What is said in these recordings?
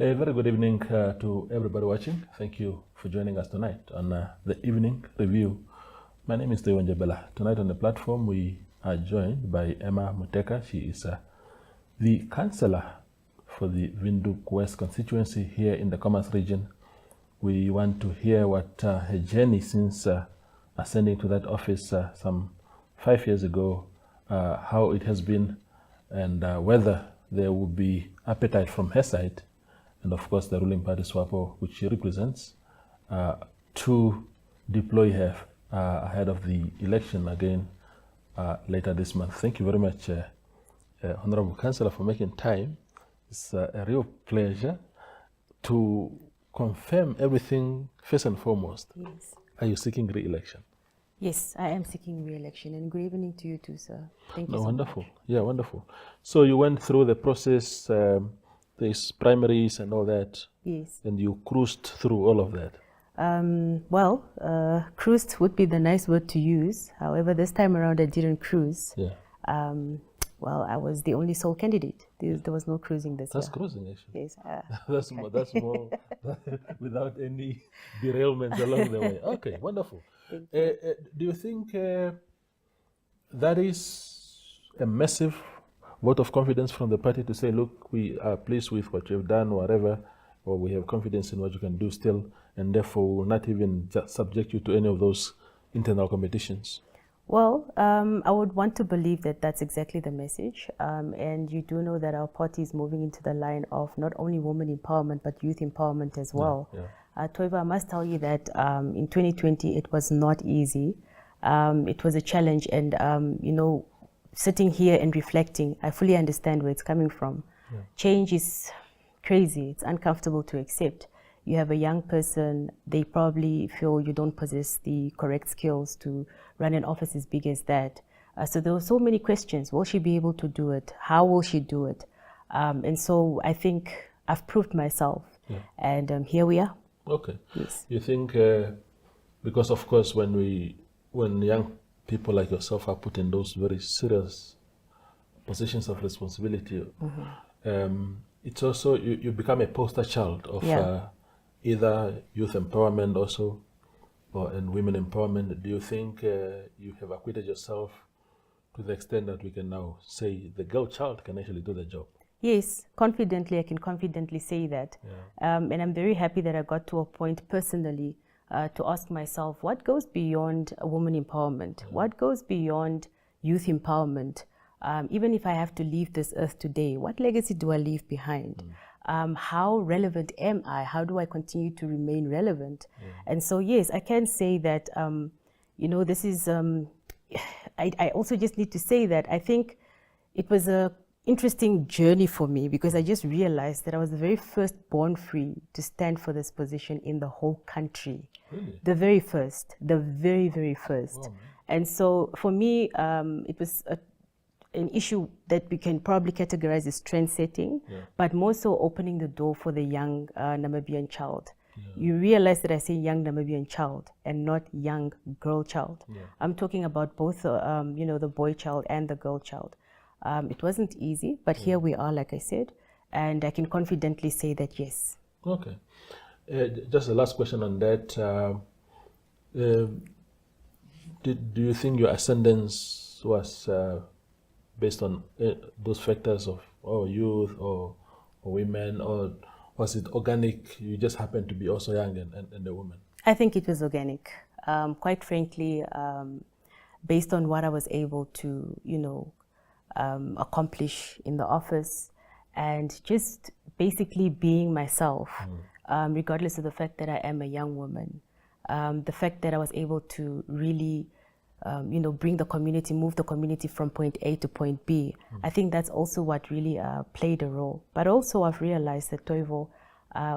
A very good evening to everybody watching. Thank you for joining us tonight on the evening review. My name is Tewan Jabela. Tonight on the platform we are joined by Emma Muteka. She is the councillor for the Windhoek West Constituency here in the Commerce region. We want to hear what her journey since ascending to that office some 5 years ago, how it has been, and whether there will be appetite from her side, and of course the ruling party SWAPO, which she represents, to deploy her ahead of the election again later this month. Thank you very much, Honorable Councillor, for making time. It's a real pleasure to confirm everything first and foremost. Yes. Are you seeking re-election? Yes, I am seeking re-election, and good evening to you too, sir. Thank you so Wonderful. much. Yeah, wonderful. So you went through the process, these primaries and all that. Yes. And you cruised through all of that. Cruised would be the nice word to use. However, this time around I didn't cruise. Yeah. I was the only sole candidate. There was no cruising this year. That's cruising, actually. Yes. That's more without any derailments along the way. Okay, wonderful. Do you think that is a massive vote of confidence from the party to say, look, we are pleased with what you've done, whatever, or we have confidence in what you can do still, and therefore will not even subject you to any of those internal competitions? Well, I would want to believe that that's exactly the message. And you do know that our party is moving into the line of not only women empowerment, but youth empowerment as well. Yeah. Toiva, I must tell you that in 2020, it was not easy. It was a challenge. And, sitting here and reflecting, I fully understand where it's coming from. Yeah. Change is crazy. It's uncomfortable to accept. You have a young person, they probably feel you don't possess the correct skills to run an office as big as that. So there were so many questions. Will she be able to do it? How will she do it? And so I think I've proved myself. Yeah. And here we are. Okay. Yes. You think, because of course when young people like yourself are put in those very serious positions of responsibility, it's also, you become a poster child of either youth empowerment also, and women empowerment. Do you think you have acquitted yourself to the extent that we can now say the girl child can actually do the job? Yes, confidently, I can confidently say that. Yeah. And I'm very happy that I got to a point personally to ask myself, what goes beyond a woman empowerment? Yeah. What goes beyond youth empowerment? Even if I have to leave this earth today, what legacy do I leave behind? How relevant am I? How do I continue to remain relevant? Yeah. And so, yes, I can say that, this is, I also just need to say that I think it was a interesting journey for me, because I just realized that I was the very first born free to stand for this position in the whole country. Really? The very first, the very, very first. Wow, and so for me, it was an issue that we can probably categorize as trend setting, but more so opening the door for the young Namibian child. Yeah. You realize that I say young Namibian child and not young girl child. Yeah. I'm talking about both, the boy child and the girl child. It wasn't easy, but here we are, like I said, and I can confidently say that yes. Okay. Just the last question on that. Do you think your ascendance was based on those factors of youth or women, or was it organic? You just happened to be also young and a woman? I think it was organic. Quite frankly, based on what I was able to, accomplish in the office, and just basically being myself, regardless of the fact that I am a young woman. The fact that I was able to really bring the community, move the community from point A to point B. I think that's also what really played a role. But also I've realized that, Toivo,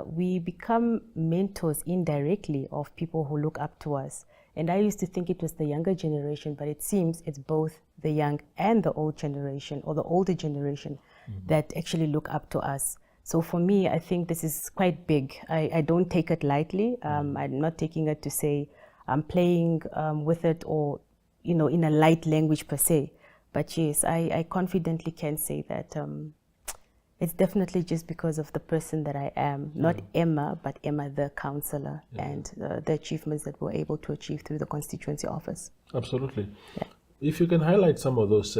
we become mentors indirectly of people who look up to us. And I used to think it was the younger generation, but it seems it's both the young and the old generation, or the older generation, that actually look up to us. So for me, I think this is quite big. I don't take it lightly. I'm not taking it to say I'm playing with it, or in a light language per se. But yes, I confidently can say that It's definitely just because of the person that I am, not Emma, but Emma the councillor, and the achievements that we're able to achieve through the constituency office. Absolutely. Yeah. If you can highlight some of those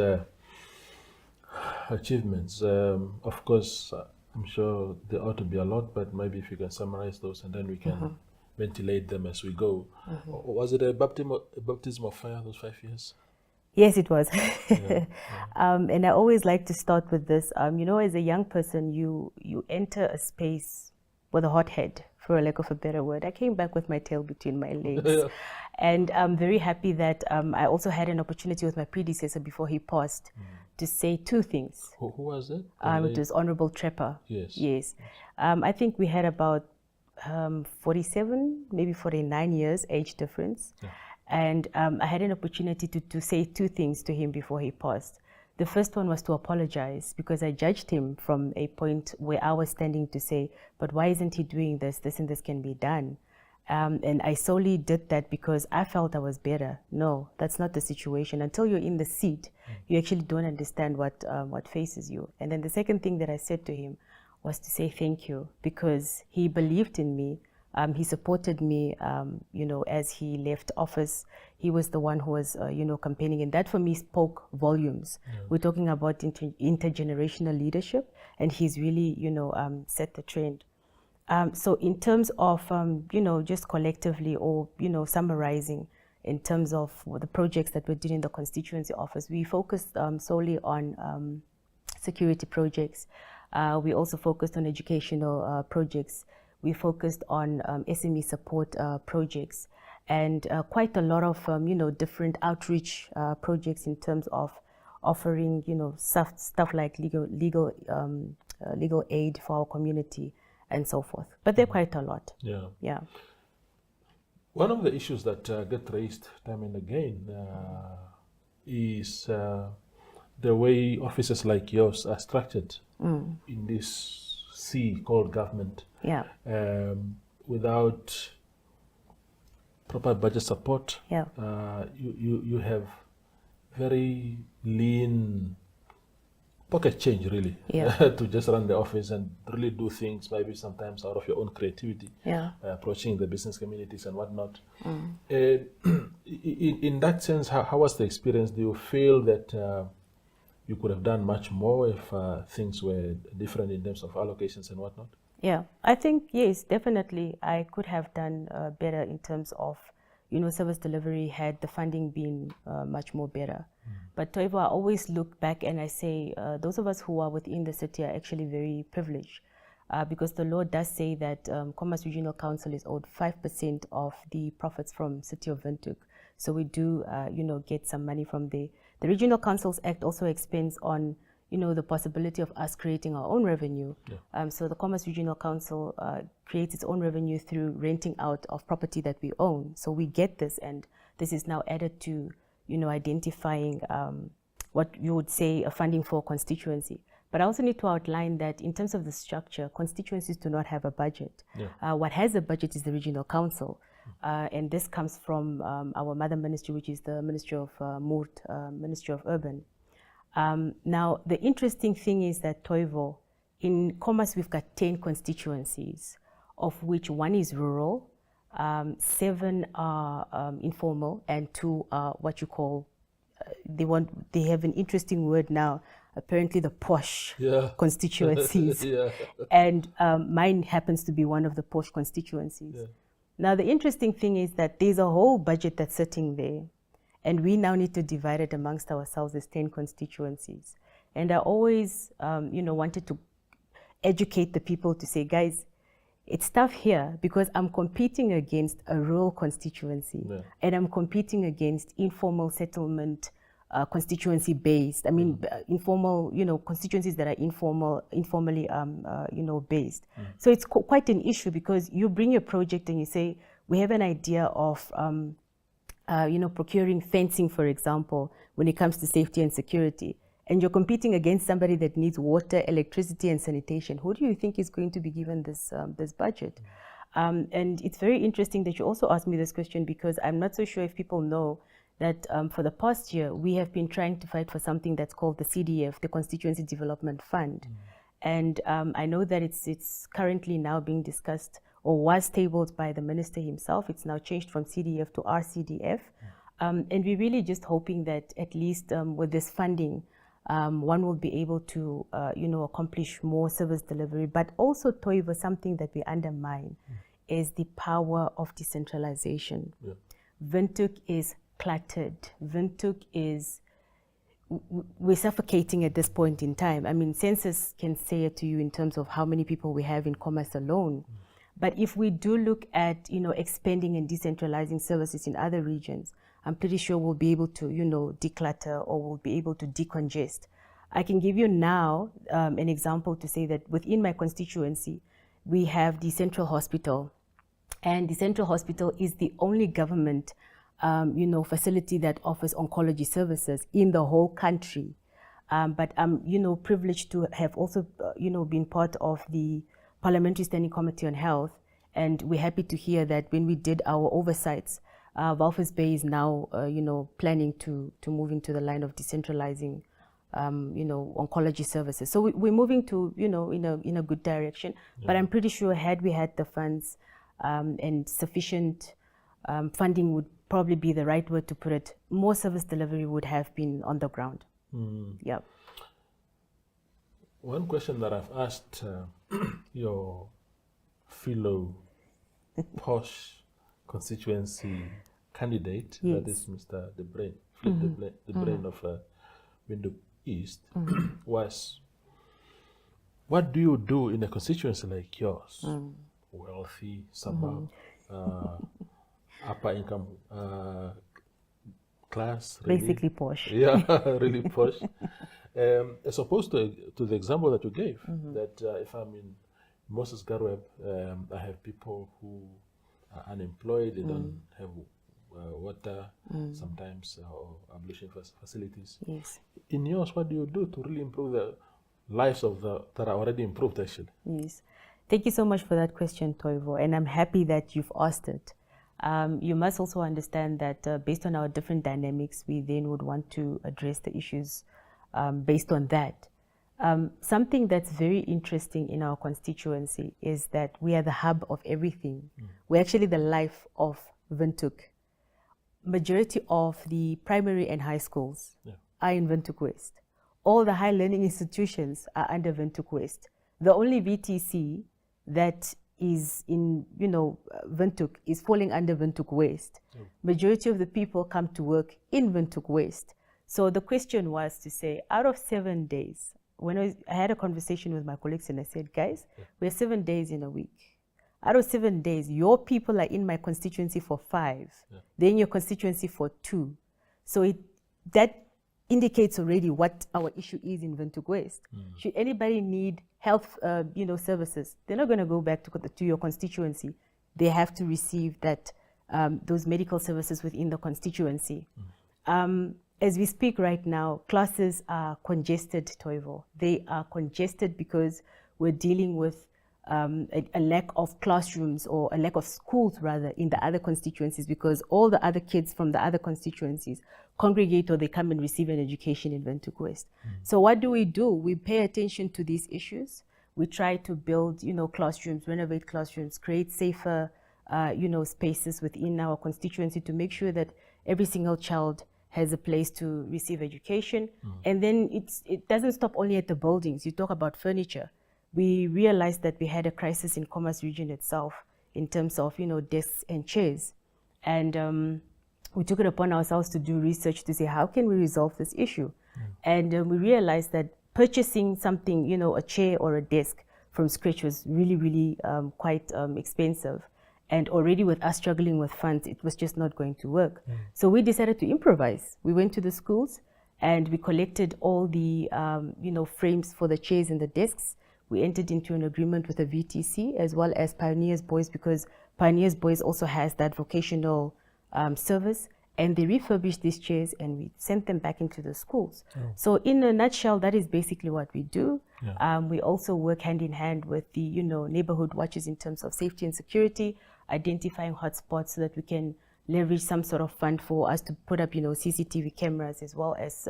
achievements, of course, I'm sure there ought to be a lot, but maybe if you can summarize those and then we can ventilate them as we go. Was it a baptism of fire, those 5 years? Yes, it was. And I always like to start with this. You know, as a young person, you enter a space with a hot head, for a lack of a better word. I came back with my tail between my legs. And I'm very happy that I also had an opportunity with my predecessor before he passed to say 2 things. Who was it? It was Honorable Trepper. Yes. I think we had about 47, maybe 49 years age difference. And I had an opportunity to say 2 things to him before he passed. The first one was to apologize, because I judged him from a point where I was standing to say, but why isn't he doing this? This and this can be done. And I solely did that because I felt I was better. No, that's not the situation. Until you're in the seat, you actually don't understand what faces you. And then the second thing that I said to him was to say thank you, because he believed in me. He supported me, you know, as he left office. He was the one who was, you know, campaigning. And that for me spoke volumes. We're talking about intergenerational leadership, and he's really, you know, set the trend. So in terms of, you know, just collectively, or, you know, summarizing in terms of the projects that we're doing in the constituency office, we focused solely on security projects. We also focused on educational projects. We focused on SME support projects, and quite a lot of you know, different outreach projects in terms of offering, you know, stuff like legal aid for our community and so forth. But they're quite a lot. Yeah. One of the issues that get raised time and again is the way offices like yours are structured in this sea called government. Without proper budget support, you have very lean pocket change, really, to just run the office and really do things, maybe sometimes out of your own creativity, approaching the business communities and whatnot. In that sense, how was the experience? Do you feel that you could have done much more if things were different in terms of allocations and whatnot? Yeah, I think, yes, definitely I could have done better in terms of, you know, service delivery had the funding been much more better. But however, I always look back and I say those of us who are within the city are actually very privileged, because the law does say that Commerce Regional Council is owed 5% of the profits from City of Windhoek. So we do, you know, get some money from there. The Regional Councils Act also expands on, you know, the possibility of us creating our own revenue. So the Commerce Regional Council creates its own revenue through renting out of property that we own. So we get this, and this is now added to, you know, identifying what you would say a funding for constituency. But I also need to outline that in terms of the structure, constituencies do not have a budget. What has a budget is the Regional Council. And this comes from our mother ministry, which is the Ministry of Ministry of Urban. Now, the interesting thing is that Toivo, in Commerce, we've got 10 constituencies, of which 1 is rural, 7 are informal, and 2 are what you call, they have an interesting word now, apparently the posh constituencies. And mine happens to be one of the posh constituencies. Now, the interesting thing is that there's a whole budget that's sitting there, and we now need to divide it amongst ourselves as 10 constituencies. And I always, you know, wanted to educate the people to say, guys, it's tough here because I'm competing against a rural constituency, and I'm competing against informal settlement constituency based. I mean, informal, you know, constituencies that are informally, you know, based. So it's quite an issue, because you bring your project and you say, we have an idea of, you know, procuring fencing, for example, when it comes to safety and security, and you're competing against somebody that needs water, electricity, and sanitation. Who do you think is going to be given this this budget? And it's very interesting that you also asked me this question, because I'm not so sure if people know that for the past year, we have been trying to fight for something that's called the CDF, the Constituency Development Fund. And I know that it's currently now being discussed or was tabled by the minister himself. It's now changed from CDF to RCDF. And we're really just hoping that at least with this funding, one will be able to, accomplish more service delivery. But also, Toivo, something that we undermine is the power of decentralization. Yeah. Windhoek is cluttered. Windhoek is, we're suffocating at this point in time. I mean, census can say it to you in terms of how many people we have in commerce alone. But if we do look at, expanding and decentralizing services in other regions, I'm pretty sure we'll be able to, declutter, or we'll be able to decongest. I can give you now an example to say that within my constituency, we have the Central Hospital. And the Central Hospital is the only government, facility that offers oncology services in the whole country. But I'm, privileged to have also, been part of the Parliamentary Standing Committee on Health. And we're happy to hear that when we did our oversights, Walvis Bay is now, planning to move into the line of decentralizing, oncology services. So we're moving to, in a good direction. Yeah. But I'm pretty sure had we had the funds and sufficient funding would probably be the right word to put it, more service delivery would have been on the ground. Yeah. One question that I've asked your fellow posh constituency candidate, yes, that is Mr. The Brain, the brain of Windhoek East, was, what do you do in a constituency like yours? Wealthy, suburb, upper income class, really, basically posh. Yeah, really posh. As opposed to the example that you gave, that if I'm in Moses Garweb, I have people who are unemployed, they don't have water, sometimes, or ablution facilities. Yes. In yours, what do you do to really improve the lives of that are already improved, actually? Yes. Thank you so much for that question, Toivo, and I'm happy that you've asked it. You must also understand that based on our different dynamics, we then would want to address the issues based on that. Something that's very interesting in our constituency is that we are the hub of everything. We're actually the life of Windhoek. Majority of the primary and high schools are in Windhoek West. All the high learning institutions are under Windhoek West. The only VTC that is in, Windhoek is falling under Windhoek West. Majority of the people come to work in Windhoek West. So the question was to say, out of 7 days, when I had a conversation with my colleagues and I said, guys, we're 7 days in a week. Out of 7 days, your people are in my constituency for 5, then your constituency for 2. So that indicates already what our issue is in Windhoek West. Should anybody need health, services, they're not going to go back to your constituency. They have to receive that those medical services within the constituency. As we speak right now, classes are congested, Toivo. They are congested because we're dealing with a lack of classrooms, or a lack of schools rather, in the other constituencies, because all the other kids from the other constituencies congregate or they come and receive an education in Windhoek West. So what do? We pay attention to these issues. We try to build, classrooms, renovate classrooms, create safer, spaces within our constituency to make sure that every single child has a place to receive education. And then it doesn't stop only at the buildings. You talk about furniture. We realized that we had a crisis in Commerce region itself in terms of, desks and chairs. And we took it upon ourselves to do research to say, how can we resolve this issue? And we realized that purchasing something, a chair or a desk from scratch was really, really quite expensive. And already with us struggling with funds, it was just not going to work. So we decided to improvise. We went to the schools and we collected all the, frames for the chairs and the desks. We entered into an agreement with the VTC as well as Pioneers Boys, because Pioneers Boys also has that vocational service, and they refurbished these chairs and we sent them back into the schools. So in a nutshell, that is basically what we do. We also work hand in hand with the neighborhood watches in terms of safety and security, identifying hotspots so that we can leverage some sort of fund for us to put up CCTV cameras, as well as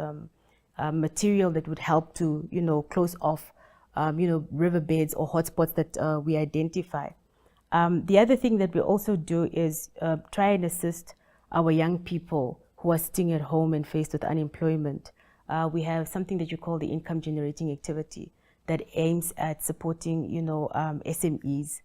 material that would help to close off riverbeds or hotspots that we identify. The other thing that we also do is try and assist our young people who are sitting at home and faced with unemployment. We have something that you call the income generating activity that aims at supporting, SMEs.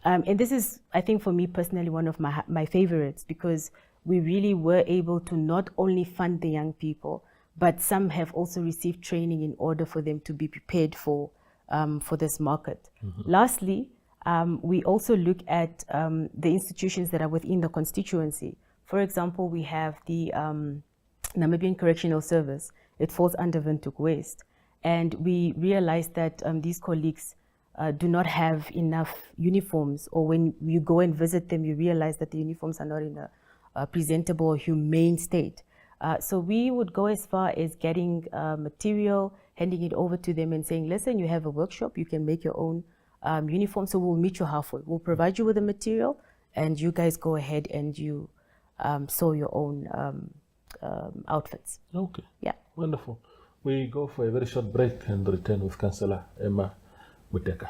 And this is, I think, for me personally, one of my favorites, because we really were able to not only fund the young people, but some have also received training in order for them to be prepared for this market. Lastly, we also look at the institutions that are within the constituency. For example, we have the Namibian Correctional Service. It falls under Windhoek West. And we realized that these colleagues do not have enough uniforms, or when you go and visit them, you realize that the uniforms are not in a presentable or humane state. So we would go as far as getting material, handing it over to them and saying, listen, you have a workshop, you can make your own uniform, so we'll meet you halfway. We'll provide you with the material, and you guys go ahead and you sew your own outfits. Okay. Yeah. Wonderful. We go for a very short break and return with Councillor Emma Muteka.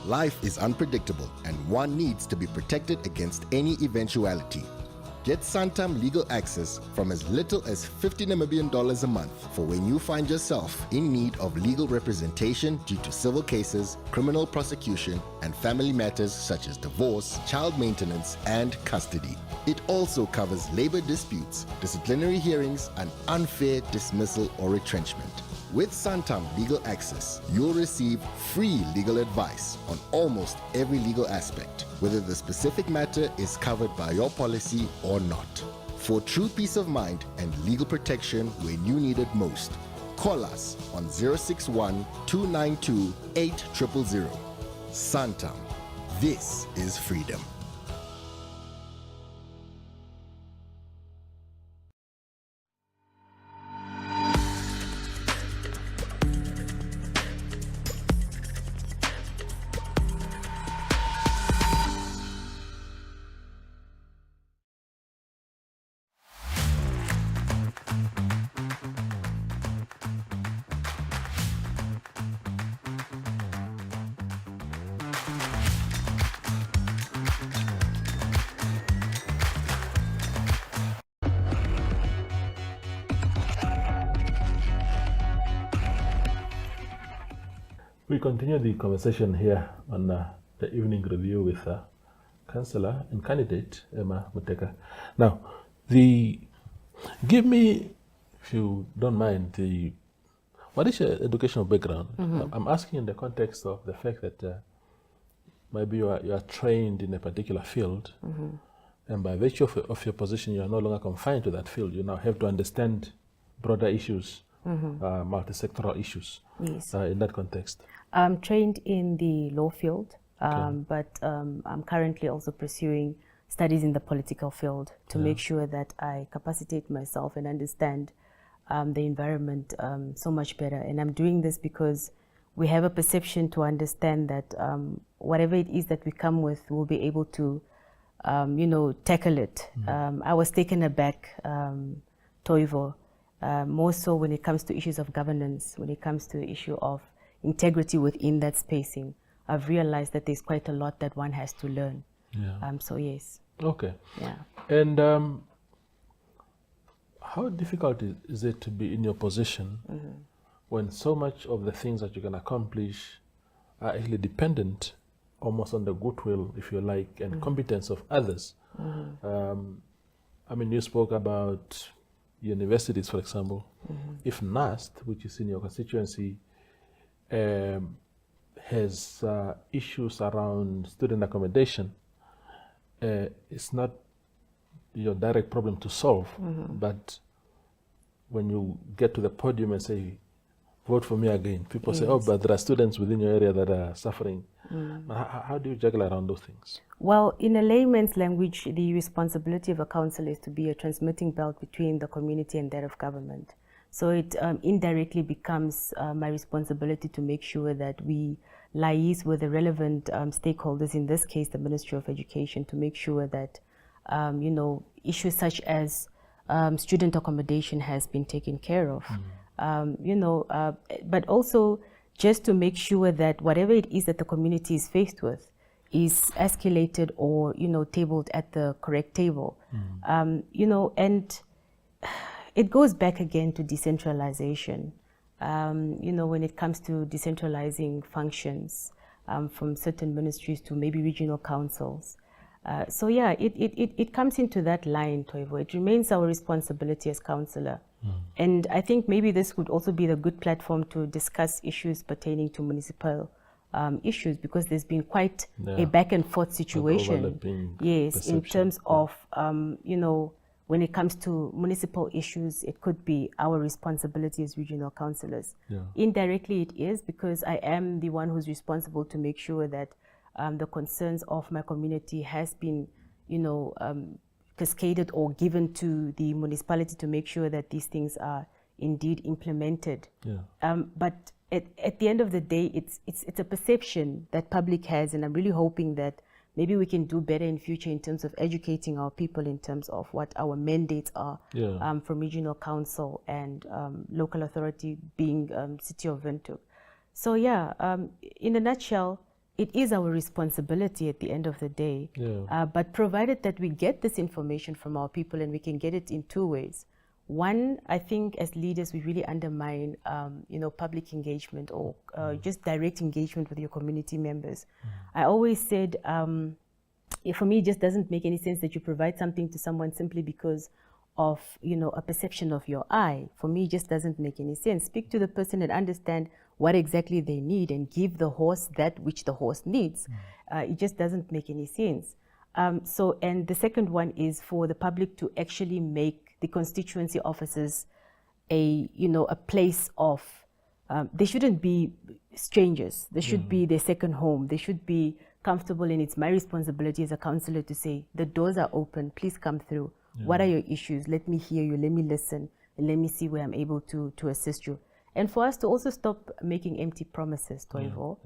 Life is unpredictable, and one needs to be protected against any eventuality. Get Santam legal access from as little as $50 Namibian a month for when you find yourself in need of legal representation due to civil cases, criminal prosecution, and family matters such as divorce, child maintenance, and custody. It also covers labor disputes, disciplinary hearings, and unfair dismissal or retrenchment. With Santam Legal Access, you'll receive free legal advice on almost every legal aspect, whether the specific matter is covered by your policy or not. For true peace of mind and legal protection when you need it most, call us on 061 292 8000. Santam. This is freedom. We continue the conversation here on the evening review with Councillor and candidate Emma Muteka. Now, give me, if you don't mind, what is your educational background? I'm asking in the context of the fact that maybe you are trained in a particular field, and by virtue of your position, you are no longer confined to that field. You now have to understand broader issues, multi-sectoral issues. Yes. In that context. I'm trained in the law field, Okay. but I'm currently also pursuing studies in the political field to make sure that I capacitate myself and understand the environment so much better. And I'm doing this because we have a perception to understand that whatever it is that we come with, we'll be able to, tackle it. I was taken aback, Toivo, more so when it comes to issues of governance, when it comes to the issue of integrity within that spacing. I've realized that there's quite a lot that one has to learn. Yeah. So yes. Okay. Yeah. And how difficult is it to be in your position when so much of the things that you can accomplish are actually dependent almost on the goodwill, if you like, and competence of others? I mean, you spoke about universities, for example. If NAST, which is in your constituency, has issues around student accommodation, it's not your direct problem to solve, but when you get to the podium and say, vote for me again, people say, oh, but there are students within your area that are suffering. How do you juggle around those things? Well, in a layman's language, the responsibility of a council is to be a transmitting belt between the community and that of government. So it indirectly becomes my responsibility to make sure that we liaise with the relevant stakeholders, in this case, the Ministry of Education, to make sure that, issues such as student accommodation has been taken care of. But also just to make sure that whatever it is that the community is faced with is escalated or, tabled at the correct table. And it goes back again to decentralization. When it comes to decentralizing functions from certain ministries to maybe regional councils. It comes into that line, Toivo. It remains our responsibility as councillor. And I think maybe this would also be the good platform to discuss issues pertaining to municipal issues, because there's been quite a back and forth situation. Yes, in terms of, when it comes to municipal issues, it could be our responsibility as regional councillors. Indirectly it is, because I am the one who's responsible to make sure that the concerns of my community has been, cascaded or given to the municipality to make sure that these things are indeed implemented. But at the end of the day, it's a perception that public has, and I'm really hoping that maybe we can do better in future in terms of educating our people in terms of what our mandates are from regional council and local authority being City of Windhoek. So in a nutshell, it is our responsibility at the end of the day, but provided that we get this information from our people, and we can get it in two ways. One, I think as leaders, we really undermine, public engagement or just direct engagement with your community members. I always said, for me, it just doesn't make any sense that you provide something to someone simply because of, a perception of your eye. For me, it just doesn't make any sense. Speak to the person and understand what exactly they need and give the horse that which the horse needs. It just doesn't make any sense. And the second one is for the public to actually make the constituency offices a place of, they shouldn't be strangers. They should be their second home. They should be comfortable, and it's my responsibility as a councillor to say, the doors are open, please come through. What are your issues? Let me hear you, let me listen, and let me see where I'm able to assist you. And for us to also stop making empty promises, Toivo.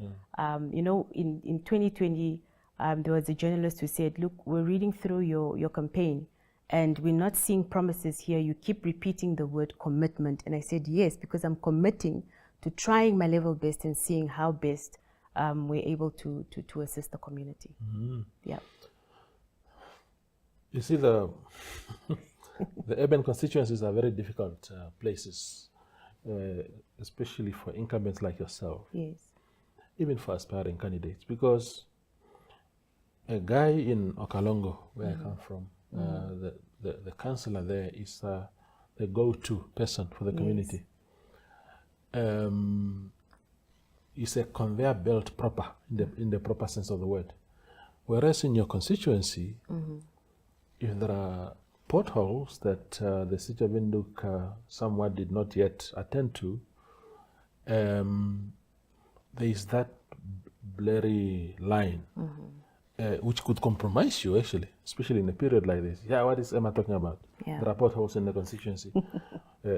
In 2020, there was a journalist who said, look, we're reading through your campaign, and we're not seeing promises here. You keep repeating the word commitment. And I said, yes, because I'm committing to trying my level best and seeing how best we're able to assist the community. You see, the urban constituencies are very difficult places, especially for incumbents like yourself. Yes. Even for aspiring candidates, because a guy in Okalongo, where I come from, the councillor there is the go-to person for the community. It's a conveyor belt proper, in the proper sense of the word. Whereas in your constituency, if there are potholes that the City of Windhoek somewhat did not yet attend to, there is that blurry line, which could compromise you, actually, especially in a period like this. What is Emma talking about? There are potholes in the constituency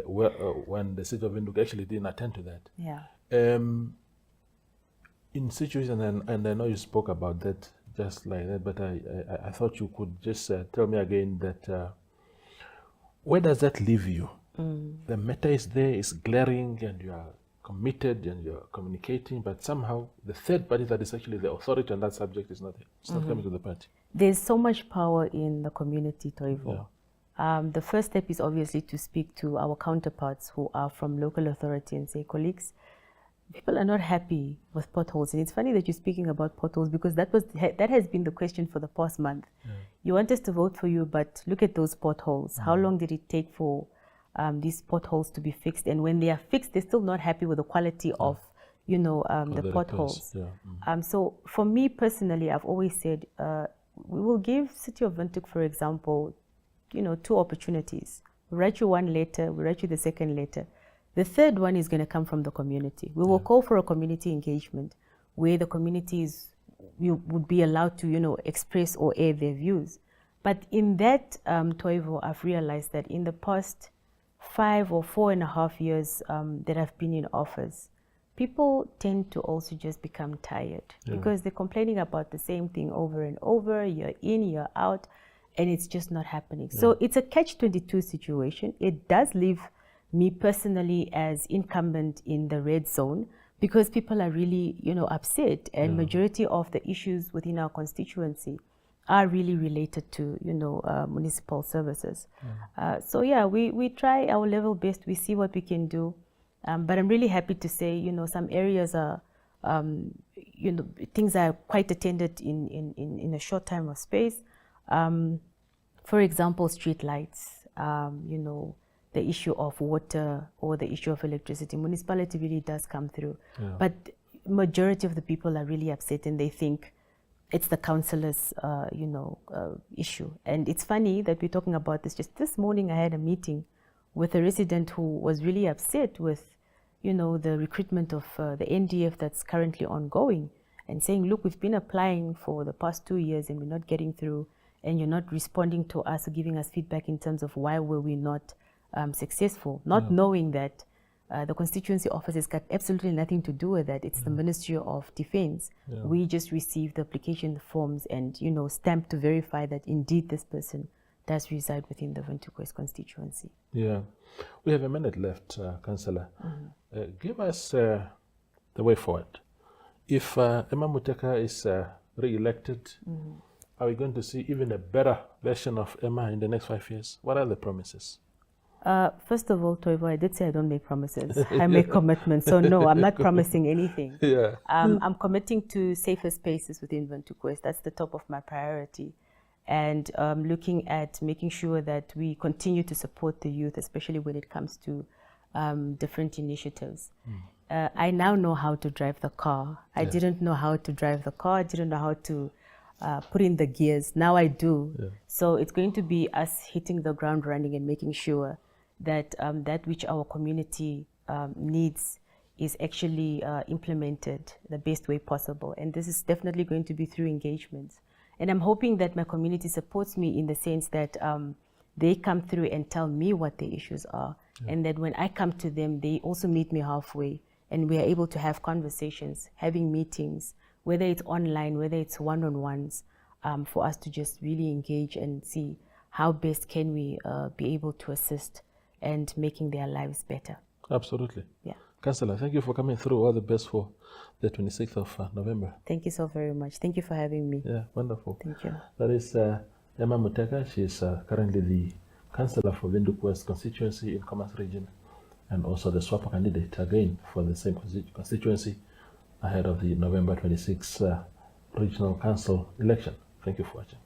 when the City of Windhoek actually didn't attend to that. In situations, and I know you spoke about that just like that, but I thought you could just tell me again that where does that leave you? The matter is there, it's glaring, and you are committed and you're communicating, but somehow the third party that is actually the authority on that subject is not coming to the party. There's so much power in the community, Toivo. The first step is obviously to speak to our counterparts who are from local authority and say, colleagues, people are not happy with potholes. And it's funny that you're speaking about potholes, because that has been the question for the past month. You want us to vote for you, but look at those potholes. How long did it take for these potholes to be fixed? And when they are fixed, they're still not happy with the quality of, the potholes. So for me personally, I've always said, we will give City of Windhoek, for example, 2 opportunities. We'll write you one letter, we'll write you the second letter. The third one is going to come from the community. We will call for a community engagement where the communities would be allowed to, express or air their views. But in that, Toivo, I've realized that in the past 5 or 4.5 years that I've been in office, people tend to also just become tired because they're complaining about the same thing over and over, year in, year out. and it's just not happening. So it's a catch-22 situation. It does leave me personally as incumbent in the red zone, because people are really, upset, and majority of the issues within our constituency are really related to, municipal services. So yeah, we try our level best. We see what we can do, but I'm really happy to say, some areas are, things are quite attended in a short time of space. For example, street lights, the issue of water or the issue of electricity. Municipality really does come through. But majority of the people are really upset, and they think it's the councillor's, issue. And it's funny that we're talking about this. Just this morning, I had a meeting with a resident who was really upset with, the recruitment of the NDF that's currently ongoing, and saying, look, we've been applying for the past 2 years and we're not getting through, and you're not responding to us or giving us feedback in terms of why were we not successful, not knowing that the constituency office has got absolutely nothing to do with that. It's the Ministry of Defense. We just received the application forms and, stamped to verify that indeed this person does reside within the Windhoek West constituency. Yeah. We have a minute left, Councillor. Give us the way forward. If Emma Muteka is re-elected, are we going to see even a better version of Emma in the next 5 years? What are the promises? First of all, Toivo, I did say I don't make promises. I make commitments. So no, I'm not promising anything. I'm committing to safer spaces within Windhoek West. That's the top of my priority. And looking at making sure that we continue to support the youth, especially when it comes to different initiatives. I now know how to drive the car. I didn't know how to drive the car. I didn't know how to put in the gears. Now I do. So it's going to be us hitting the ground running and making sure that that which our community needs is actually implemented the best way possible. And this is definitely going to be through engagements. And I'm hoping that my community supports me in the sense that they come through and tell me what the issues are. And that when I come to them, they also meet me halfway. And we are able to have conversations, having meetings, whether it's online, whether it's one-on-ones, for us to just really engage and see how best can we be able to assist and making their lives better. Absolutely. Yeah. Councillor, thank you for coming through. All the best for the 26th of November. Thank you so very much. Thank you for having me. Yeah, wonderful. Thank you. That is Emma Muteka. She is currently the councillor for Windhoek West Constituency in Commerce Region, and also the swap candidate again for the same constituency ahead of the November 26 regional council election. Thank you for watching.